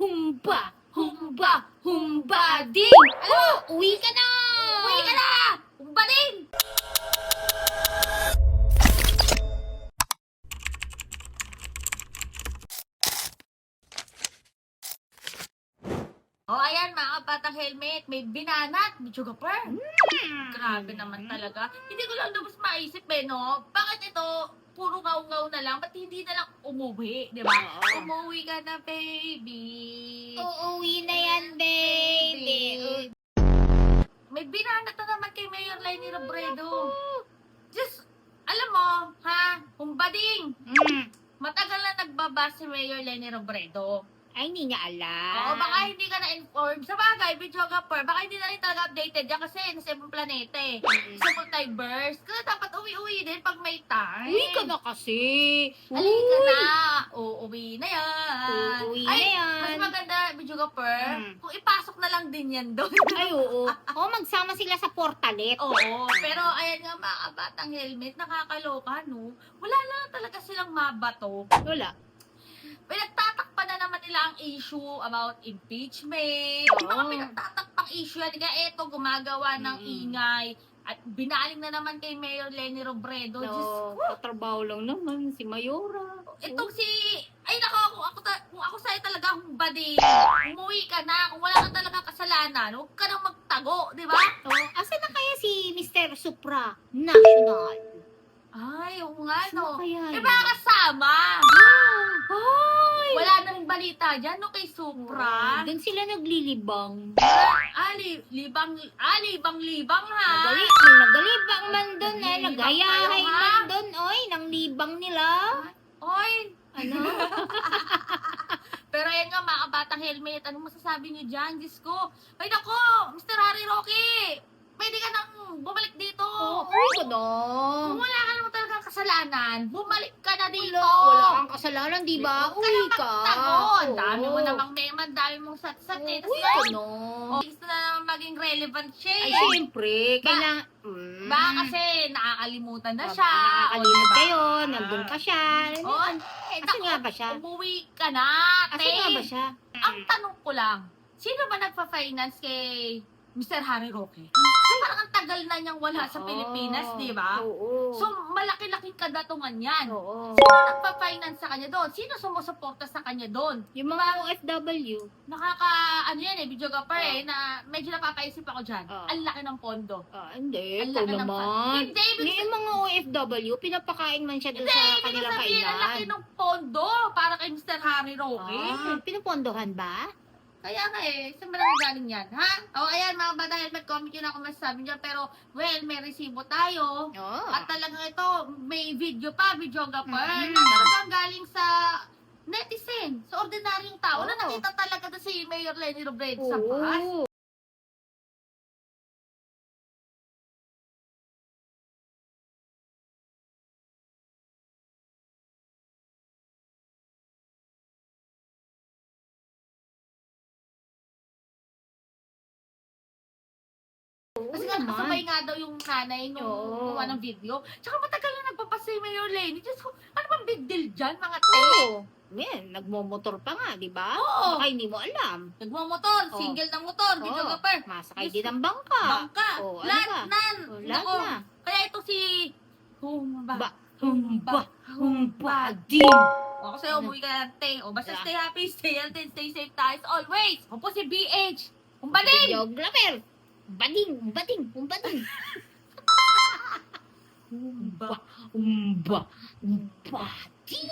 humba, humba, humba din. Uwi ka na! Uwi ka na! Humba din! Oh, ayan mga kapatang helmet. May binanat. May sugar. Grabe naman talaga. Hindi ko lang lubos maisip no? Bakit ito, puro ngaw-ngaw na lang? Ba't hindi na lang umuwi, di ba? Oo. Umuwi ka na, baby. Uuwi na yan, baby. May binanat na naman kay Mayor Lenny Robredo. Just, alam mo, ha? Humbading. Matagal na nagbaba si Mayor Lenny Robredo. Ay, hindi niya alam. Oo, baka hindi ka na-informed. Sa bagay, videographer, baka hindi na rin talaga updated yan kasi nasa ibang planeta eh. Sa multiverse. Kaya dapat uwi-uwi din pag may time. Uwi ka na kasi. Halika na. Uuwi na yan. Uuwi na yan. Mas maganda, videographer, kung ipasok na lang din yan doon. Ay, oo. Oo, magsama sila sa portalet. Oo, pero ayan nga mga batang helmet, nakakaloka, no? Wala na talaga silang mabato. Wala. Pinagtatakpan na naman nila ang issue about impeachment. Oo. Yung mga pinagtatakpang issue yan. Kaya eto, gumagawa ng ingay. At binaling na naman kay Mayor Lenny Robredo. No, katrabaho lang naman si Mayora. Itong si... Ay nako, kung ako sa'yo talaga humbadi. Umuwi ka na. Kung wala ka talaga kasalanan, huwag ka nang magtago, di ba? Oh, asa na kaya si Mr. Supra National? Ay, oo nga, Sino no. kaya Eh, yun? baka kasama. Ay! Wala na rin balita dyan, no, kay Supra. Doon sila naglilibang. Libang ha. Nagalibang man doon eh. Naglilibang Nagayahay kayo, ha? man doon. Oy, nang libang nila. Oy, Ano? pero ayan nga mga kabatang helmet, anong masasabi niyo dyan? Diyos ko. Ay nako, Mr. Harry Roque, pwede ka nang bumalik dito. Uy, ko Kung wala ka naman talagang kasalanan, bumalik ka na dito. Wala kang kasalanan, di ba? Huwag Uwi ka ka. na magtago. Ang dami mo Oo. namang meman, dami mong satsat eh. Uwi Tapos ko, no. gusto na naman maging relevant siya Ay, eh. siyempre. Kailangan... Baka kasi nakakalimutan na siya. Nakakalimot O, diba? kayo. Nandun pa siya. Oh, Asan nga ba siya? Umuwi ka na, te. Asan nga ba siya? Ang tanong ko lang, sino ba nagpa-finance kay Mr. Harry Roque? Kasi parang ang tagal na niyang wala sa Pilipinas, di ba? Oo. So, malaki-laking kadatungan yan. Oo. Sino nagpa-finance sa kanya doon? Sino sumusuporta sa kanya doon? Yung mga OFW. Ano yan videographer na medyo napapaisip ako dyan. Ang laki ng pondo. Hindi. Ang Ikaw laki ng naman. Hindi, ibig Yung mga OFW, pinapakain man siya doon Hindi, sa ibig kanilang sabihin, ang laki kainan. ng pondo para kay Mr. Harry Roque. Pinupondohan ba? Kaya nga saan ba naman galing yan, ha? O, ayan, mga bata helmet, comment yun ako masasabi dyan. Pero, well, may resibo tayo. Oo. At talagang ito, may video pa, videographer, Mm. na talagang galing sa netizen, sa ordinaryong tao, na Oo. nakita talaga doon si Mayor Lenny Robredo sa Oo. bus. Kasi nga, kasabay nga daw yung nanay nung Oo. gumawa ng video. Tsaka matagal na nagpapasa si Mayor Lenny. Diyos ko, ano bang big deal dyan, mga te? Oo. Man, nagmomotor pa nga, di ba? Oo. Baka hindi mo alam. Nagmamotor, Oo. single na motor, Oo. videographer. Masakay Yes. din ng bangka. Bangka, Oo, ano lahat ba? nan. Lahat Nako. na. Kaya ito si Humba. Humba din. O, kasi umuwi ka na, te. O, basta Yeah. stay happy, stay healthy, stay safe tayo as always. O po si BH. Humba din! Videographer. Bading, bading, bading. Humba. Humba, humba din.